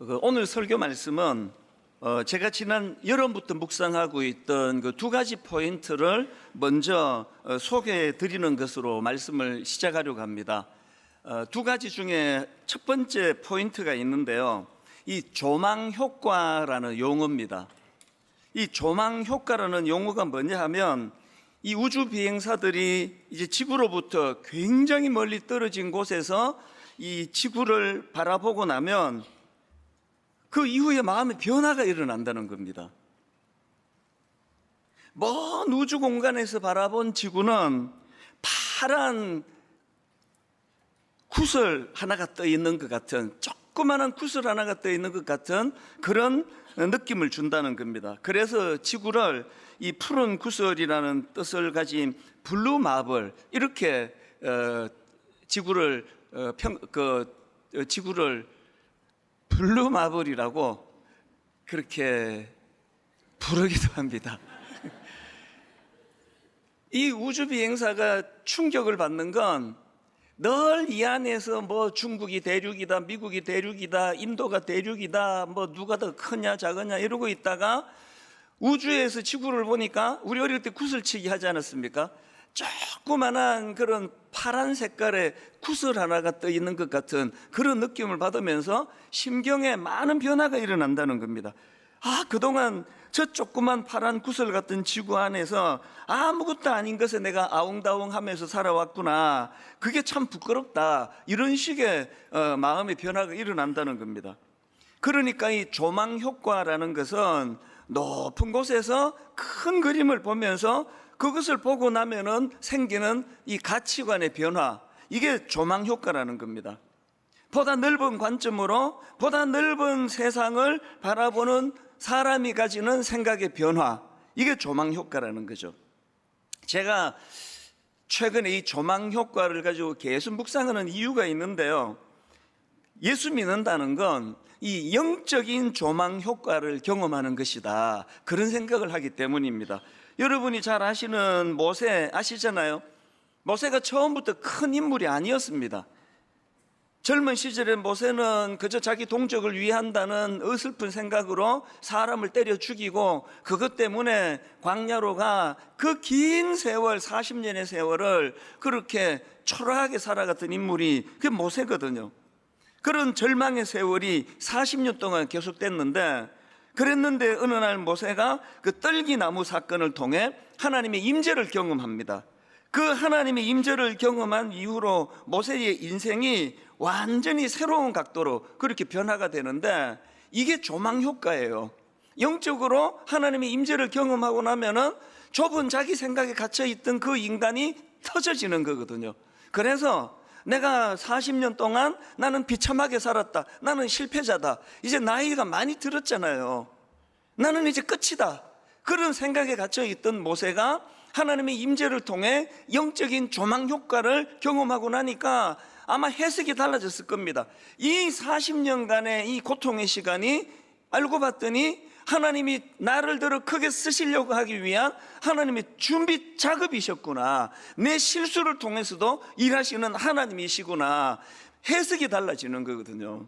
오늘 설교 말씀은 제가 지난 여름부터 묵상하고 있던 그 두 가지 포인트를 먼저 소개해 드리는 것으로 말씀을 시작하려고 합니다. 두 가지 중에 첫 번째 포인트가 있는데요. 이 조망 효과라는 용어입니다. 이 조망 효과라는 용어가 뭐냐 하면 이 우주 비행사들이 이제 지구로부터 굉장히 멀리 떨어진 곳에서 이 지구를 바라보고 나면 그 이후에 마음의 변화가 일어난다는 겁니다. 먼 우주 공간에서 바라본 지구는 파란 구슬 하나가 떠 있는 것 같은, 조그마한 구슬 하나가 떠 있는 것 같은 그런 느낌을 준다는 겁니다. 그래서 지구를 이 푸른 구슬이라는 뜻을 가진 블루 마블, 이렇게 지구를 블루 마블이라고 그렇게 부르기도 합니다. 이 우주 비행사가 충격을 받는 건 늘 이 안에서 뭐 중국이 대륙이다, 미국이 대륙이다, 인도가 대륙이다, 뭐 누가 더 크냐 작으냐 이러고 있다가 우주에서 지구를 보니까 우리 어릴 때 구슬치기 하지 않았습니까? 조그만한 그런 파란 색깔의 구슬 하나가 떠 있는 것 같은 그런 느낌을 받으면서 심경에 많은 변화가 일어난다는 겁니다. 그동안 저 조그만 파란 구슬 같은 지구 안에서 아무것도 아닌 것에 내가 아웅다웅 하면서 살아왔구나. 그게 참 부끄럽다. 이런 식의 마음의 변화가 일어난다는 겁니다. 그러니까 이 조망 효과라는 것은 높은 곳에서 큰 그림을 보면서 그것을 보고 나면은 생기는 이 가치관의 변화, 이게 조망 효과라는 겁니다. 보다 넓은 관점으로 보다 넓은 세상을 바라보는 사람이 가지는 생각의 변화, 이게 조망 효과라는 거죠. 제가 최근에 이 조망 효과를 가지고 계속 묵상하는 이유가 있는데요. 예수 믿는다는 건 이 영적인 조망 효과를 경험하는 것이다, 그런 생각을 하기 때문입니다. 여러분이 잘 아시는 모세 아시잖아요. 모세가 처음부터 큰 인물이 아니었습니다. 젊은 시절에 모세는 그저 자기 동족을 위한다는 어설픈 생각으로 사람을 때려 죽이고 그것 때문에 광야로 가 그 긴 세월, 40년의 세월을 그렇게 초라하게 살아갔던 인물이 그게 모세거든요. 그런 절망의 세월이 40년 동안 계속됐는데, 그랬는데 어느 날 모세가 그 떨기나무 사건을 통해 하나님의 임재를 경험합니다. 그 하나님의 임재를 경험한 이후로 모세의 인생이 완전히 새로운 각도로 그렇게 변화가 되는데, 이게 조망 효과예요. 영적으로 하나님의 임재를 경험하고 나면은 좁은 자기 생각에 갇혀있던 그 인간이 터져지는 거거든요. 그래서 내가 40년 동안 나는 비참하게 살았다, 나는 실패자다, 이제 나이가 많이 들었잖아요, 나는 이제 끝이다, 그런 생각에 갇혀있던 모세가 하나님의 임재를 통해 영적인 조망 효과를 경험하고 나니까 아마 해석이 달라졌을 겁니다. 이 40년간의 이 고통의 시간이 알고 봤더니 하나님이 나를 들어 크게 쓰시려고 하기 위한 하나님의 준비 작업이셨구나, 내 실수를 통해서도 일하시는 하나님이시구나, 해석이 달라지는 거거든요.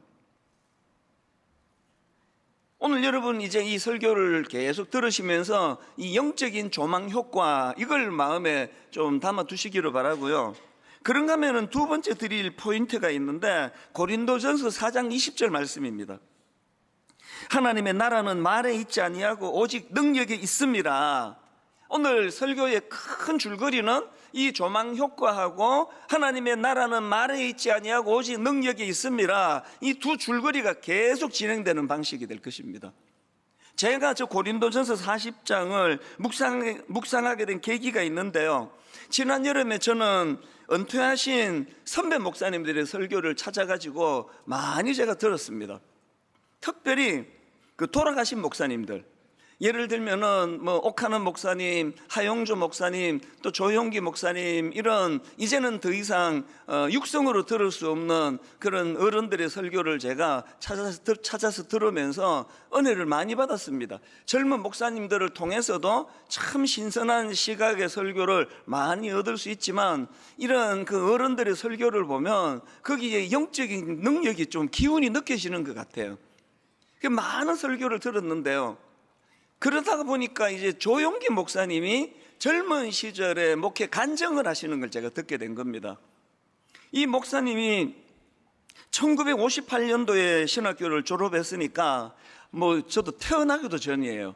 오늘 여러분 이제 이 설교를 계속 들으시면서 이 영적인 조망 효과, 이걸 마음에 좀 담아 두시기를 바라고요. 그런가 하면은 두 번째 드릴 포인트가 있는데, 고린도전서 4장 20절 말씀입니다. 하나님의 나라는 말에 있지 아니하고 오직 능력에 있습니다. 오늘 설교의 큰 줄거리는 이 조망 효과하고 하나님의 나라는 말에 있지 아니하고 오직 능력에 있습니다, 이 두 줄거리가 계속 진행되는 방식이 될 것입니다. 제가 저 고린도전서 40장을 묵상하게 된 계기가 있는데요. 지난 여름에 저는 은퇴하신 선배 목사님들의 설교를 찾아가지고 많이 제가 들었습니다. 특별히 그 돌아가신 목사님들, 예를 들면은 뭐 옥하는 목사님, 하용조 목사님, 또 조용기 목사님, 이런 이제는 더 이상 육성으로 들을 수 없는 그런 어른들의 설교를 제가 찾아서 들으면서 은혜를 많이 받았습니다. 젊은 목사님들을 통해서도 참 신선한 시각의 설교를 많이 얻을 수 있지만, 이런 그 어른들의 설교를 보면 거기에 영적인 능력이 좀 기운이 느껴지는 것 같아요. 많은 설교를 들었는데요. 그러다가 보니까 이제 조용기 목사님이 젊은 시절에 목회 간증을 하시는 걸 제가 듣게 된 겁니다. 이 목사님이 1958년도에 신학교를 졸업했으니까 저도 태어나기도 전이에요.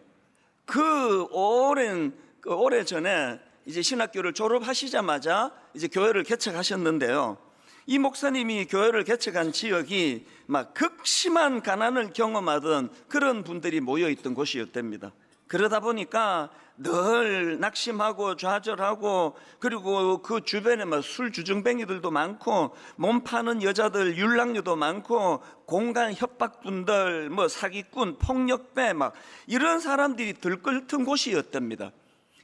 오래 전에 이제 신학교를 졸업하시자마자 이제 교회를 개척하셨는데요. 이 목사님이 교회를 개척한 지역이 막 극심한 가난을 경험하던 그런 분들이 모여있던 곳이었답니다. 그러다 보니까 늘 낙심하고 좌절하고, 그리고 그 주변에 막 술 주정뱅이들도 많고, 몸 파는 여자들 윤락녀도 많고, 공간 협박꾼들, 사기꾼, 폭력배, 이런 사람들이 들끓던 곳이었답니다.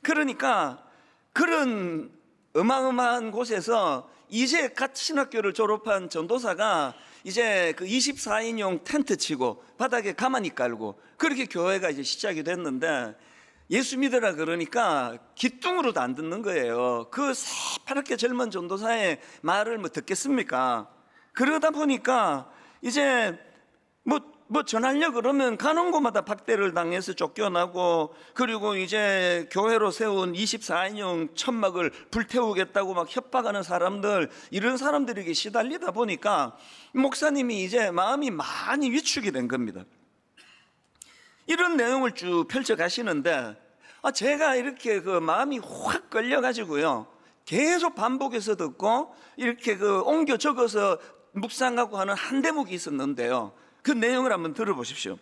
그러니까 그런 어마어마한 곳에서 이제 갓 신학교를 졸업한 전도사가 이제 그 24인용 텐트 치고 바닥에 가만히 깔고 그렇게 교회가 이제 시작이 됐는데, 예수 믿으라 그러니까 귀뚱으로도 안 듣는 거예요. 그 새파랗게 젊은 전도사의 말을 듣겠습니까? 그러다 보니까 이제 전하려 그러면 가는 곳마다 박대를 당해서 쫓겨나고, 그리고 이제 교회로 세운 24인용 천막을 불태우겠다고 막 협박하는 사람들, 이런 사람들에게 시달리다 보니까 목사님이 이제 마음이 많이 위축이 된 겁니다. 이런 내용을 쭉 펼쳐 가시는데, 제가 이렇게 그 마음이 확 끌려가지고요, 계속 반복해서 듣고 이렇게 옮겨 적어서 묵상하고 하는 한 대목이 있었는데요. 그 내용을 한번 들어보십시오.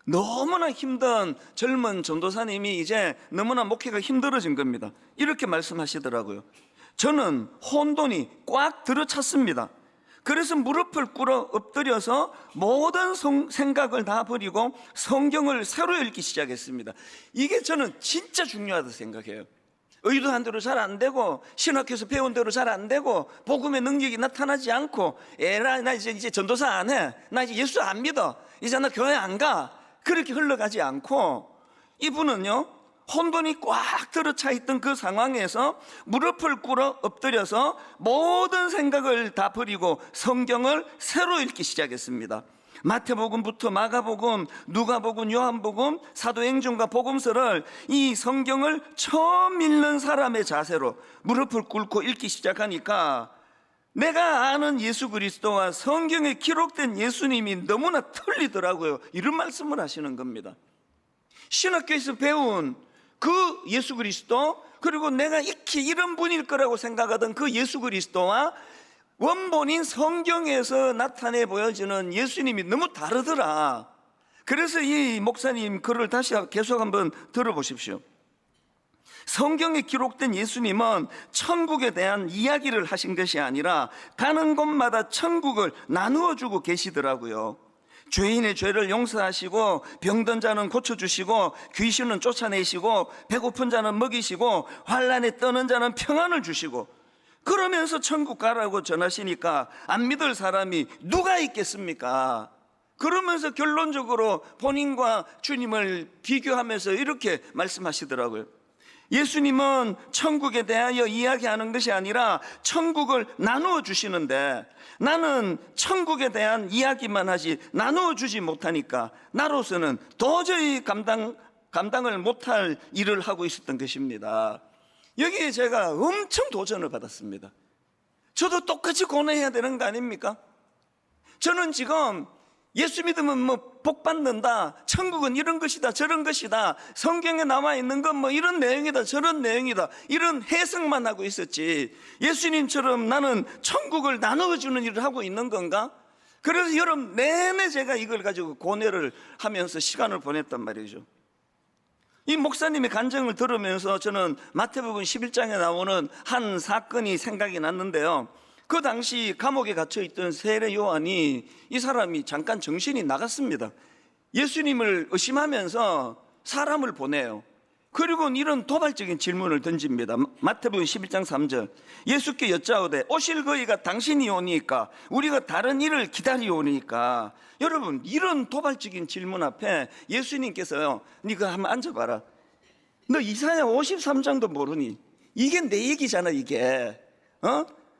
너무나 힘든 젊은 전도사님이 이제 너무나 목회가 힘들어진 겁니다. 이렇게 말씀하시더라고요. 저는 혼돈이 꽉 들어찼습니다. 그래서 무릎을 꿇어 엎드려서 모든 생각을 다 버리고 성경을 새로 읽기 시작했습니다. 이게 저는 진짜 중요하다고 생각해요. 의도한 대로 잘 안 되고, 신학교에서 배운 대로 잘 안 되고, 복음의 능력이 나타나지 않고, 나 이제 전도사 안 해, 나 이제 예수 안 믿어, 이제 나 교회 안 가, 그렇게 흘러가지 않고, 이분은요 혼돈이 꽉 들어차 있던 그 상황에서 무릎을 꿇어 엎드려서 모든 생각을 다 버리고 성경을 새로 읽기 시작했습니다. 마태복음부터 마가복음, 누가복음, 요한복음, 사도행전과 복음서를, 이 성경을 처음 읽는 사람의 자세로 무릎을 꿇고 읽기 시작하니까 내가 아는 예수 그리스도와 성경에 기록된 예수님이 너무나 틀리더라고요. 이런 말씀을 하시는 겁니다. 신학교에서 배운 그 예수 그리스도, 그리고 내가 익히 이런 분일 거라고 생각하던 그 예수 그리스도와 원본인 성경에서 나타내 보여지는 예수님이 너무 다르더라. 그래서 이 목사님 글을 다시 계속 한번 들어보십시오. 성경에 기록된 예수님은 천국에 대한 이야기를 하신 것이 아니라 가는 곳마다 천국을 나누어 주고 계시더라고요. 죄인의 죄를 용서하시고, 병든 자는 고쳐주시고, 귀신은 쫓아내시고, 배고픈 자는 먹이시고, 환난에 떠는 자는 평안을 주시고, 그러면서 천국 가라고 전하시니까 안 믿을 사람이 누가 있겠습니까? 그러면서 결론적으로 본인과 주님을 비교하면서 이렇게 말씀하시더라고요. 예수님은 천국에 대하여 이야기하는 것이 아니라 천국을 나누어 주시는데, 나는 천국에 대한 이야기만 하지 나누어 주지 못하니까 나로서는 도저히 감당을 못할 일을 하고 있었던 것입니다. 여기에 제가 엄청 도전을 받았습니다. 저도 똑같이 고뇌해야 되는 거 아닙니까? 저는 지금 예수 믿으면 복 받는다, 천국은 이런 것이다 저런 것이다, 성경에 나와 있는 건 이런 내용이다 저런 내용이다, 이런 해석만 하고 있었지, 예수님처럼 나는 천국을 나누어주는 일을 하고 있는 건가? 그래서 여름 내내 제가 이걸 가지고 고뇌를 하면서 시간을 보냈단 말이죠. 이 목사님의 간증을 들으면서 저는 마태복음 11장에 나오는 한 사건이 생각이 났는데요. 그 당시 감옥에 갇혀있던 세례 요한이, 이 사람이 잠깐 정신이 나갔습니다. 예수님을 의심하면서 사람을 보내요. 그리고 이런 도발적인 질문을 던집니다. 마태복음 11장 3절, 예수께 여짜오되 오실 거이가 당신이 오니까 우리가 다른 일을 기다리오니까. 여러분, 이런 도발적인 질문 앞에 예수님께서요, 네가 한번 앉아봐라, 너 이사야 53장도 모르니? 이게 내 얘기잖아. 이게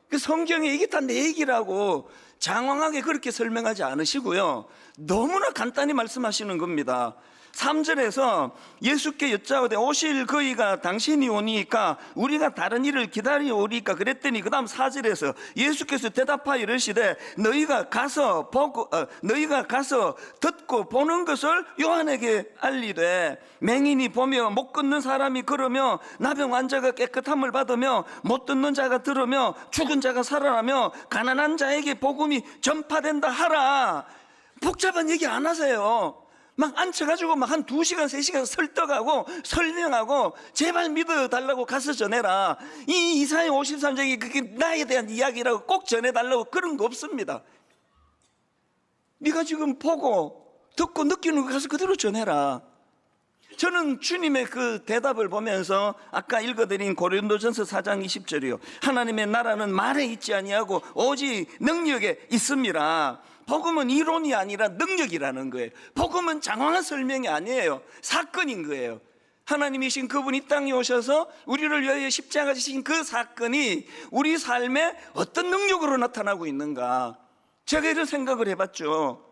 그 성경에 이게 다 내 얘기라고. 장황하게 그렇게 설명하지 않으시고요, 너무나 간단히 말씀하시는 겁니다. 3절에서 예수께 여짜오되 오실 그이가 당신이 오니까 우리가 다른 일을 기다리오리까 그랬더니 그 다음 4절에서 예수께서 대답하여 이르시되 너희가 가서 듣고 보는 것을 요한에게 알리되 맹인이 보며 못 걷는 사람이 걸으며 나병 환자가 깨끗함을 받으며 못 듣는 자가 들으며 죽은 자가 살아나며 가난한 자에게 복음이 전파된다 하라. 복잡한 얘기 안 하세요. 막 앉혀가지고 막 한 2시간 3시간 설득하고 설명하고 제발 믿어달라고 가서 전해라. 이 이사야 53장이 그게 나에 대한 이야기라고 꼭 전해달라고 그런 거 없습니다. 네가 지금 보고 듣고 느끼는 거 가서 그대로 전해라. 저는 주님의 그 대답을 보면서 아까 읽어드린 고린도전서 4장 20절이요, 하나님의 나라는 말에 있지 아니하고 오직 능력에 있습니다. 복음은 이론이 아니라 능력이라는 거예요. 복음은 장황한 설명이 아니에요. 사건인 거예요. 하나님이신 그분이 이 땅에 오셔서 우리를 위하여 십자가 지신 그 사건이 우리 삶에 어떤 능력으로 나타나고 있는가, 제가 이런 생각을 해봤죠.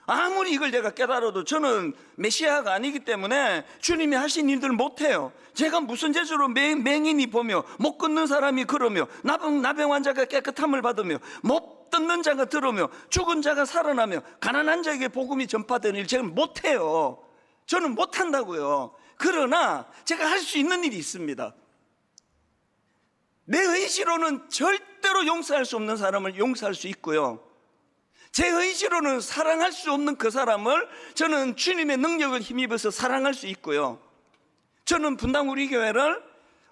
아무리 이걸 내가 깨달아도 저는 메시아가 아니기 때문에 주님이 하신 일들을 못해요. 제가 무슨 재주로 맹인이 보며 못 걷는 사람이 걸으며 나병 환자가 깨끗함을 받으며 못 듣는 자가 들으며 죽은 자가 살아나며 가난한 자에게 복음이 전파되는 일 제가 못해요. 저는 못한다고요. 그러나 제가 할 수 있는 일이 있습니다. 내 의지로는 절대로 용서할 수 없는 사람을 용서할 수 있고요, 제 의지로는 사랑할 수 없는 그 사람을 저는 주님의 능력을 힘입어서 사랑할 수 있고요, 저는 분당 우리 교회를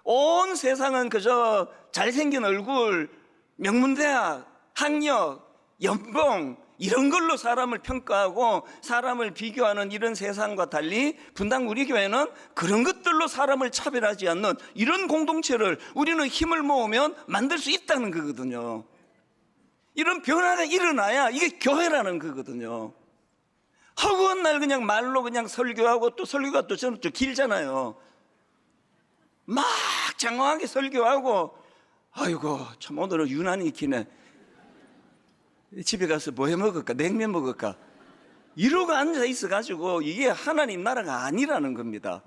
온 세상은 그저 잘생긴 얼굴, 명문대학, 학력, 연봉 이런 걸로 사람을 평가하고 사람을 비교하는 이런 세상과 달리 분당 우리 교회는 그런 것들로 사람을 차별하지 않는 이런 공동체를 우리는 힘을 모으면 만들 수 있다는 거거든요. 이런 변화가 일어나야 이게 교회라는 거거든요. 허구한 날 그냥 말로 그냥 설교하고, 또 설교가 또 저는 좀 길잖아요. 막 장황하게 설교하고, 아이고 참 오늘은 유난히 기네, 집에 가서 뭐 해 먹을까, 냉면 먹을까 이러고 앉아 있어가지고 이게 하나님 나라가 아니라는 겁니다.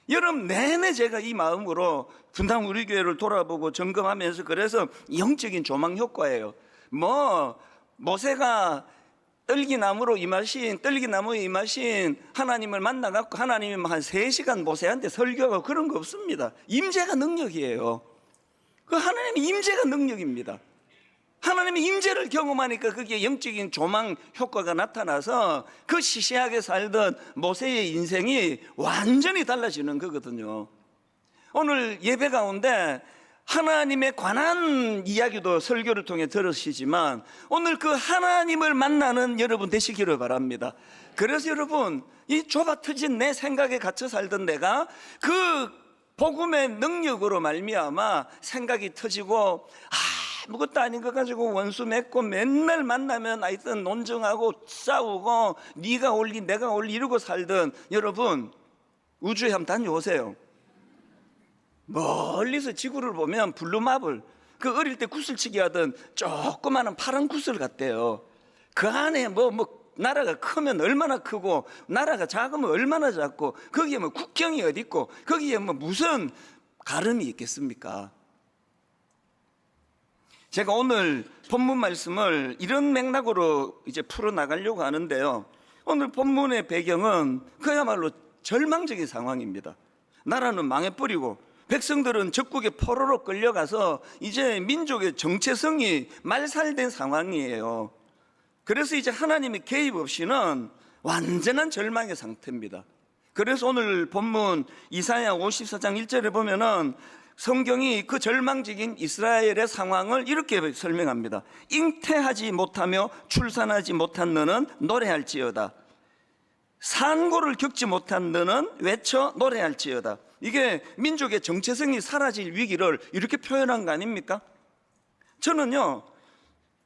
여러분, 내내 제가 이 마음으로 분당 우리 교회를 돌아보고 점검하면서, 그래서 영적인 조망 효과예요. 모세가 떨기나무에 임하신 하나님을 만나갖고 하나님이 한 3시간 모세한테 설교하고 그런 거 없습니다. 임재가 능력이에요. 그 하나님의 임재가 능력입니다. 하나님의 임재를 경험하니까 그게 영적인 조망 효과가 나타나서 그 시시하게 살던 모세의 인생이 완전히 달라지는 거거든요. 오늘 예배 가운데 하나님에 관한 이야기도 설교를 통해 들으시지만 오늘 그 하나님을 만나는 여러분 되시기를 바랍니다. 그래서 여러분, 이 좁아 터진 내 생각에 갇혀 살던 내가 그 복음의 능력으로 말미암아 생각이 터지고 아무것도 아닌 거 가지고 원수 맺고 맨날 만나면 하여튼 논쟁하고 싸우고 네가 올리 내가 올리 이러고 살던 여러분, 우주에 한번 다녀오세요. 멀리서 지구를 보면 블루마블, 그 어릴 때 구슬치기 하던 조그마한 파란 구슬 같대요. 그 안에 나라가 크면 얼마나 크고 나라가 작으면 얼마나 작고 거기에 국경이 어디 있고 거기에 무슨 가름이 있겠습니까? 제가 오늘 본문 말씀을 이런 맥락으로 이제 풀어나가려고 하는데요, 오늘 본문의 배경은 그야말로 절망적인 상황입니다. 나라는 망해버리고 백성들은 적국에 포로로 끌려가서 이제 민족의 정체성이 말살된 상황이에요. 그래서 이제 하나님의 개입 없이는 완전한 절망의 상태입니다. 그래서 오늘 본문 이사야 54장 1절에 보면은 성경이 그 절망적인 이스라엘의 상황을 이렇게 설명합니다. 잉태하지 못하며 출산하지 못한 너는 노래할지어다. 산고를 겪지 못한 너는 외쳐 노래할지어다. 이게 민족의 정체성이 사라질 위기를 이렇게 표현한 거 아닙니까? 저는요,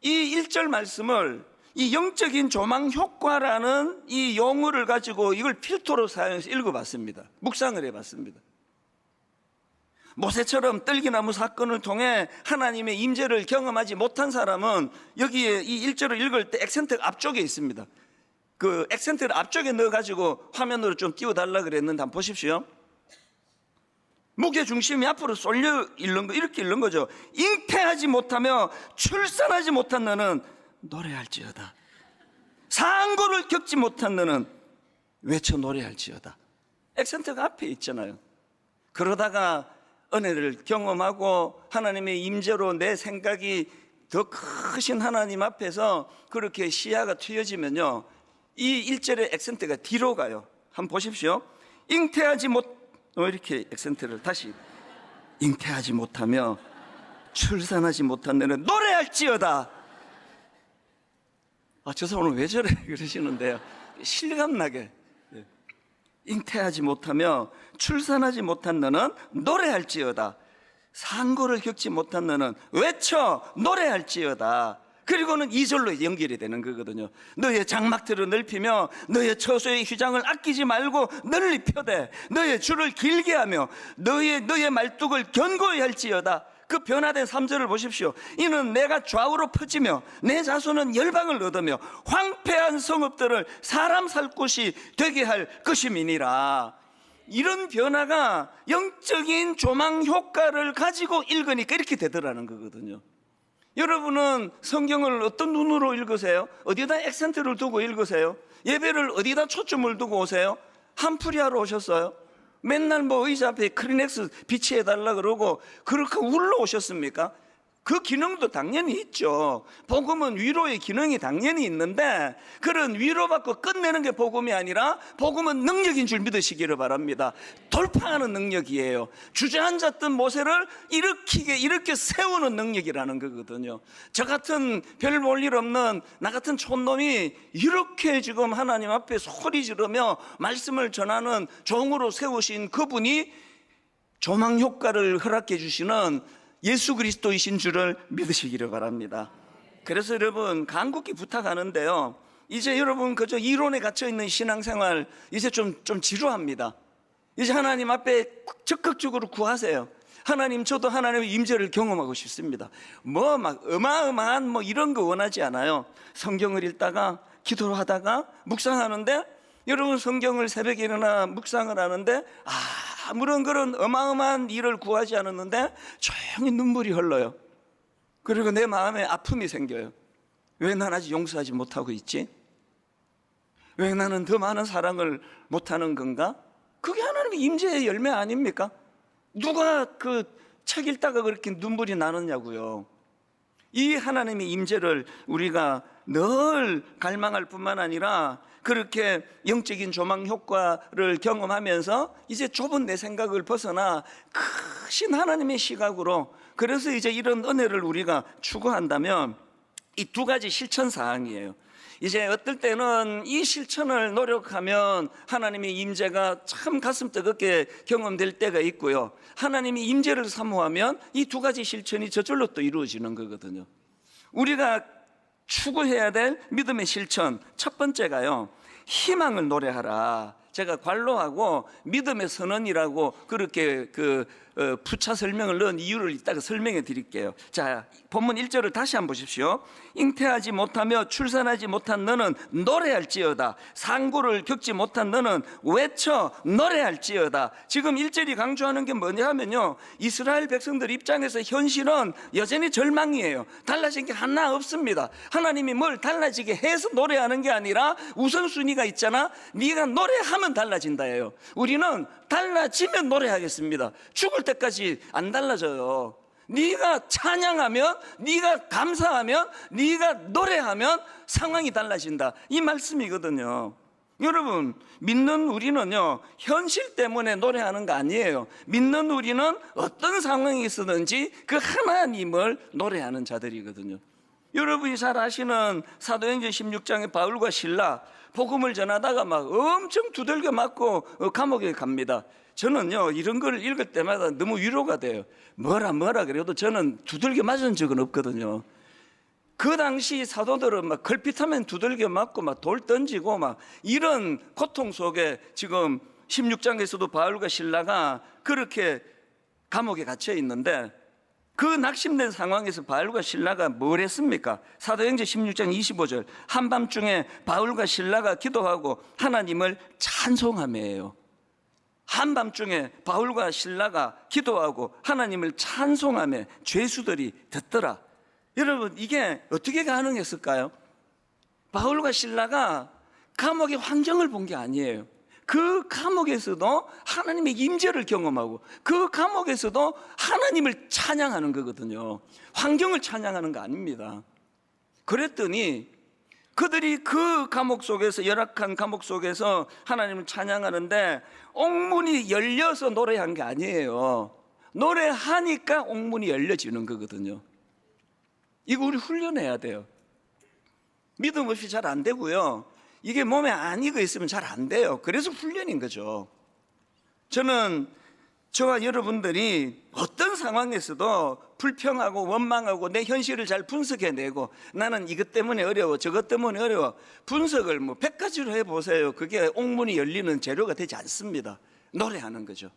이 1절 말씀을 이 영적인 조망 효과라는 이 용어를 가지고 이걸 필터로 사용해서 읽어봤습니다. 묵상을 해봤습니다. 모세처럼 떨기나무 사건을 통해 하나님의 임재를 경험하지 못한 사람은 여기에 이 1절을 읽을 때 액센트 앞쪽에 있습니다. 그 액센트를 앞쪽에 넣어가지고 화면으로 좀 띄워달라 그랬는데 한번 보십시오. 무게 중심이 앞으로 쏠려 읽는 거, 이렇게 읽는 거죠. 잉태하지 못하며 출산하지 못한 너는 노래할지어다. 상고를 겪지 못한 너는 외쳐 노래할지어다. 액센트가 앞에 있잖아요. 그러다가 은혜를 경험하고 하나님의 임재로 내 생각이 더 크신 하나님 앞에서 그렇게 시야가 트여지면요, 이 1절의 액센트가 뒤로 가요. 한번 보십시오. 잉태하지 못, 이렇게 액센트를 다시, 잉태하지 못하며 출산하지 못한 너는 노래할지어다. 저 사람 오늘 왜 저래 그러시는데요, 실감나게. 잉태하지 못하며 출산하지 못한 너는 노래할지어다. 상고를 겪지 못한 너는 외쳐 노래할지어다. 그리고는 2절로 연결이 되는 거거든요. 너의 장막들을 넓히며 너의 처소의 휘장을 아끼지 말고 널리 펴되 너의 줄을 길게 하며 너의 말뚝을 견고히 할지어다. 그 변화된 3절을 보십시오. 이는 내가 좌우로 퍼지며 내 자손은 열방을 얻으며 황폐한 성읍들을 사람 살 곳이 되게 할 것임이니라. 이런 변화가 영적인 조망 효과를 가지고 읽으니까 이렇게 되더라는 거거든요. 여러분은 성경을 어떤 눈으로 읽으세요? 어디다 액센트를 두고 읽으세요? 예배를 어디다 초점을 두고 오세요? 한풀이 하러 오셨어요? 맨날 뭐 의자 앞에 크리넥스 비치해달라 그러고 그렇게 울러 오셨습니까? 그 기능도 당연히 있죠. 복음은 위로의 기능이 당연히 있는데 그런 위로받고 끝내는 게 복음이 아니라 복음은 능력인 줄 믿으시기를 바랍니다. 돌파하는 능력이에요. 주저앉았던 모세를 이렇게 세우는 능력이라는 거거든요. 저 같은 별 볼 일 없는 나 같은 촌놈이 이렇게 지금 하나님 앞에 소리 지르며 말씀을 전하는 종으로 세우신 그분이 조망 효과를 허락해 주시는 예수 그리스도이신 줄을 믿으시기를 바랍니다. 그래서 여러분 간곡히 부탁하는데요, 이제 여러분 그저 이론에 갇혀있는 신앙생활 이제 좀 지루합니다. 이제 하나님 앞에 적극적으로 구하세요. 하나님, 저도 하나님의 임재를 경험하고 싶습니다. 뭐 막 어마어마한 뭐 이런 거 원하지 않아요. 성경을 읽다가 기도를 하다가 묵상하는데, 여러분 성경을 새벽에 일어나 묵상을 하는데 아무런 그런 어마어마한 일을 구하지 않았는데 조용히 눈물이 흘러요. 그리고 내 마음에 아픔이 생겨요. 왜 난 아직 용서하지 못하고 있지? 왜 나는 더 많은 사랑을 못하는 건가? 그게 하나님의 임재의 열매 아닙니까? 누가 그 책 읽다가 그렇게 눈물이 나느냐고요. 이 하나님의 임재를 우리가 늘 갈망할 뿐만 아니라 그렇게 영적인 조망 효과를 경험하면서 이제 좁은 내 생각을 벗어나 크신 하나님의 시각으로, 그래서 이제 이런 은혜를 우리가 추구한다면 이 두 가지 실천 사항이에요. 이제 어떨 때는 이 실천을 노력하면 하나님의 임재가 참 가슴 뜨겁게 경험될 때가 있고요, 하나님의 임재를 사모하면 이 두 가지 실천이 저절로 또 이루어지는 거거든요. 우리가 추구해야 될 믿음의 실천 첫 번째가요, 희망을 노래하라. 제가 관로하고 믿음의 선언이라고 그렇게 부차 설명을 넣은 이유를 이따가 설명해 드릴게요. 자, 본문 1절을 다시 한번 보십시오. 잉태하지 못하며 출산하지 못한 너는 노래할지어다. 상고를 겪지 못한 너는 외쳐 노래할지어다. 지금 1절이 강조하는 게 뭐냐 하면요, 이스라엘 백성들 입장에서 현실은 여전히 절망이에요. 달라진 게 하나 없습니다. 하나님이 뭘 달라지게 해서 노래하는 게 아니라 우선순위가 있잖아. 네가 노래하면 달라진다예요. 우리는 달라지면 노래하겠습니다. 죽을 때까지 안 달라져요. 네가 찬양하면, 네가 감사하면, 네가 노래하면 상황이 달라진다, 이 말씀이거든요. 여러분, 믿는 우리는요, 현실 때문에 노래하는 거 아니에요. 믿는 우리는 어떤 상황이 있었든지 그 하나님을 노래하는 자들이거든요. 여러분이 잘 아시는 사도행전 16장의 바울과 실라, 복음을 전하다가 막 엄청 두들겨 맞고 감옥에 갑니다. 저는요, 이런 걸 읽을 때마다 너무 위로가 돼요. 뭐라 그래도 저는 두들겨 맞은 적은 없거든요. 그 당시 사도들은 막 걸핏하면 두들겨 맞고 막 돌 던지고 막 이런 고통 속에 지금 16장에서도 바울과 실라가 그렇게 감옥에 갇혀 있는데 그 낙심된 상황에서 바울과 실라가 뭘 했습니까? 사도행전 16장 25절 한밤중에 바울과 실라가 기도하고 하나님을 찬송하며요. 한밤중에 바울과 실라가 기도하고 하나님을 찬송하며 죄수들이 듣더라. 여러분, 이게 어떻게 가능했을까요? 바울과 실라가 감옥의 환경을 본 게 아니에요. 그 감옥에서도 하나님의 임재를 경험하고 그 감옥에서도 하나님을 찬양하는 거거든요. 환경을 찬양하는 거 아닙니다. 그랬더니 그들이 그 감옥 속에서, 열악한 감옥 속에서 하나님을 찬양하는데 옥문이 열려서 노래한 게 아니에요. 노래하니까 옥문이 열려지는 거거든요. 이거 우리 훈련해야 돼요. 믿음 없이 잘 안 되고요. 이게 몸에 안 익어 있으면 잘 안 돼요. 그래서 훈련인 거죠. 저는 저와 여러분들이 어떤 상황에서도 불평하고 원망하고 내 현실을 잘 분석해내고 나는 이것 때문에 어려워 저것 때문에 어려워 분석을 100가지로 해보세요. 그게 옥문이 열리는 재료가 되지 않습니다. 노래하는 거죠.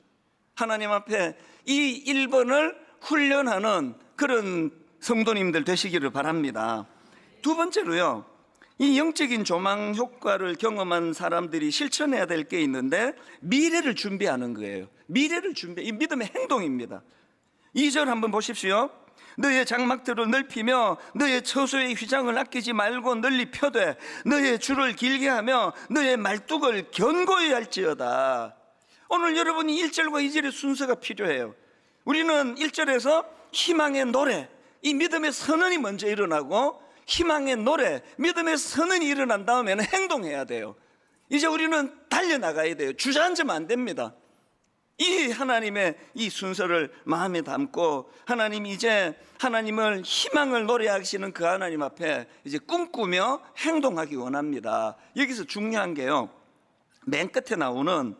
하나님 앞에 이 1번을 훈련하는 그런 성도님들 되시기를 바랍니다. 두 번째로요, 이 영적인 조망 효과를 경험한 사람들이 실천해야 될 게 있는데 미래를 준비하는 거예요. 미래를 준비, 이 믿음의 행동입니다. 2절 한번 보십시오. 너의 장막들을 넓히며 너의 처소의 휘장을 아끼지 말고 널리 펴되 너의 줄을 길게 하며 너의 말뚝을 견고히 할지어다. 오늘 여러분이 1절과 2절의 순서가 필요해요. 우리는 1절에서 희망의 노래, 이 믿음의 선언이 먼저 일어나고 희망의 노래, 믿음의 선언이 일어난 다음에는 행동해야 돼요. 이제 우리는 달려나가야 돼요. 주저앉으면 안 됩니다. 이 하나님의 이 순서를 마음에 담고 하나님, 이제 하나님을 희망을 노래하시는 그 하나님 앞에 이제 꿈꾸며 행동하기 원합니다. 여기서 중요한 게요, 맨 끝에 나오는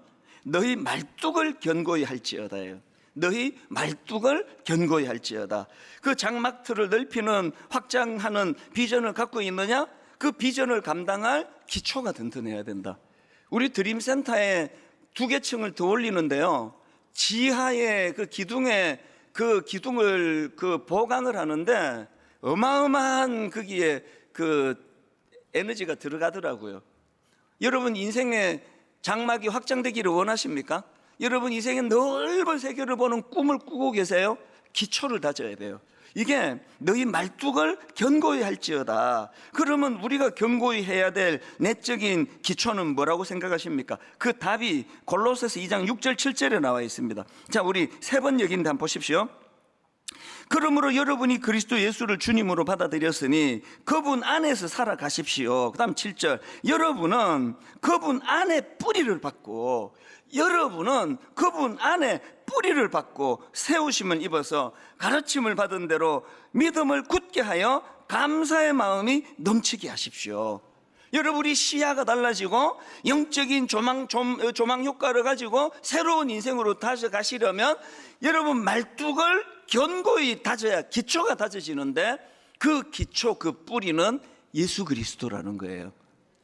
너희 말뚝을 견고히 할지어다예요. 너희 말뚝을 견고히 할지어다. 그 장막틀을 넓히는, 확장하는 비전을 갖고 있느냐? 그 비전을 감당할 기초가 든든해야 된다. 우리 드림센터에 2개층을 더 올리는데요, 지하에 그 기둥에 그 기둥을 보강을 하는데 어마어마한 거기에 그 에너지가 들어가더라고요. 여러분 인생에 장막이 확장되기를 원하십니까? 여러분 인생의 넓은 세계를 보는 꿈을 꾸고 계세요? 기초를 다져야 돼요. 이게 너희 말뚝을 견고히 할지어다. 그러면 우리가 견고히 해야 될 내적인 기초는 뭐라고 생각하십니까? 그 답이 골로새서 2장 6절 7절에 나와 있습니다. 자, 우리 3번 여기인데 한번 보십시오. 그러므로 여러분이 그리스도 예수를 주님으로 받아들였으니 그분 안에서 살아가십시오. 그 다음 7절, 여러분은 그분 안에 뿌리를 받고, 여러분은 그분 안에 뿌리를 받고 세우심을 입어서 가르침을 받은 대로 믿음을 굳게 하여 감사의 마음이 넘치게 하십시오. 여러분이 시야가 달라지고 영적인 조망 효과를 가지고 새로운 인생으로 다시 가시려면 여러분 말뚝을 견고히 다져야 기초가 다져지는데, 그 기초, 그 뿌리는 예수 그리스도라는 거예요.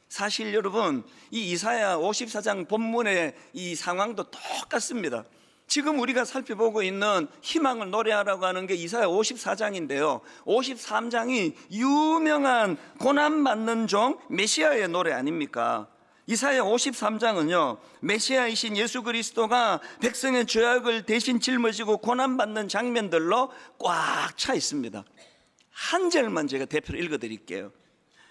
사실 여러분, 이 이사야 54장 본문의 이 상황도 똑같습니다. 지금 우리가 살펴보고 있는 희망을 노래하라고 하는 게 이사야 54장인데요 53장이 유명한 고난받는 종 메시아의 노래 아닙니까? 이사야 53장은요 메시아이신 예수 그리스도가 백성의 죄악을 대신 짊어지고 고난받는 장면들로 꽉 차 있습니다. 한 절만 제가 대표로 읽어드릴게요.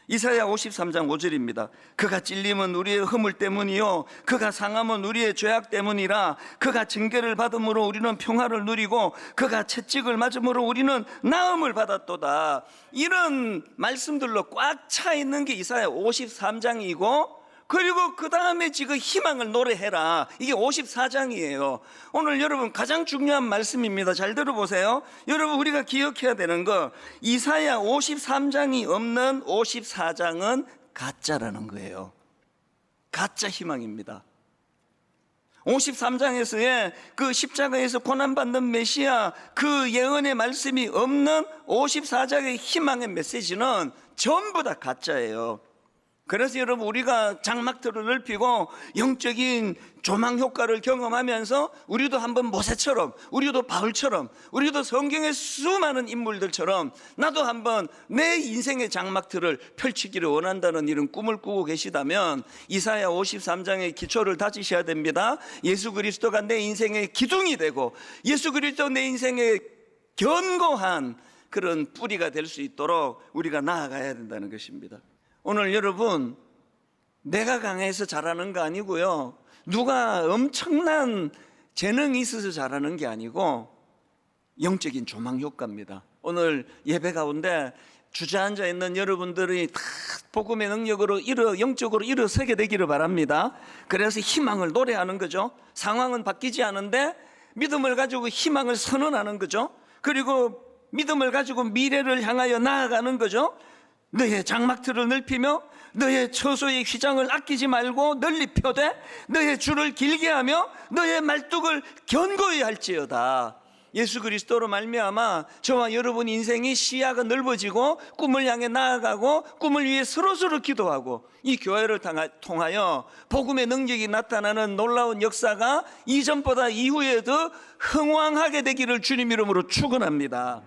이사야 53장 5절입니다. 그가 찔림은 우리의 허물 때문이요 그가 상함은 우리의 죄악 때문이라. 그가 징계를 받음으로 우리는 평화를 누리고 그가 채찍을 맞음으로 우리는 나음을 받았도다. 이런 말씀들로 꽉 차 있는 게 이사야 53장이고, 그리고 그 다음에 지금 희망을 노래해라, 이게 54장이에요 오늘 여러분 가장 중요한 말씀입니다. 잘 들어보세요. 여러분 우리가 기억해야 되는 거, 이사야 53장이 없는 54장은 가짜라는 거예요. 가짜 희망입니다. 53장에서의 그 십자가에서 고난받는 메시아, 그 예언의 말씀이 없는 54장의 희망의 메시지는 전부 다 가짜예요. 그래서 여러분, 우리가 장막틀을 넓히고 영적인 조망 효과를 경험하면서 우리도 한번 모세처럼, 우리도 바울처럼, 우리도 성경의 수많은 인물들처럼 나도 한번 내 인생의 장막틀을 펼치기를 원한다는 이런 꿈을 꾸고 계시다면 이사야 53장의 기초를 다지셔야 됩니다. 예수 그리스도가 내 인생의 기둥이 되고 예수 그리스도 내 인생의 견고한 그런 뿌리가 될 수 있도록 우리가 나아가야 된다는 것입니다. 오늘 여러분, 내가 강해서 잘하는 거 아니고요, 누가 엄청난 재능이 있어서 잘하는 게 아니고 영적인 조망 효과입니다. 오늘 예배 가운데 주저앉아 있는 여러분들이 다 복음의 능력으로 영적으로 일어서게 되기를 바랍니다. 그래서 희망을 노래하는 거죠. 상황은 바뀌지 않은데 믿음을 가지고 희망을 선언하는 거죠. 그리고 믿음을 가지고 미래를 향하여 나아가는 거죠. 너의 장막틀을 넓히며 너의 처소의 휘장을 아끼지 말고 널리 펴되 너의 줄을 길게 하며 너의 말뚝을 견고히 할지어다. 예수 그리스도로 말미암아 저와 여러분 인생이 시야가 넓어지고 꿈을 향해 나아가고 꿈을 위해 서로서로 기도하고 이 교회를 통하여 복음의 능력이 나타나는 놀라운 역사가 이전보다 이후에도 흥왕하게 되기를 주님 이름으로 축원합니다.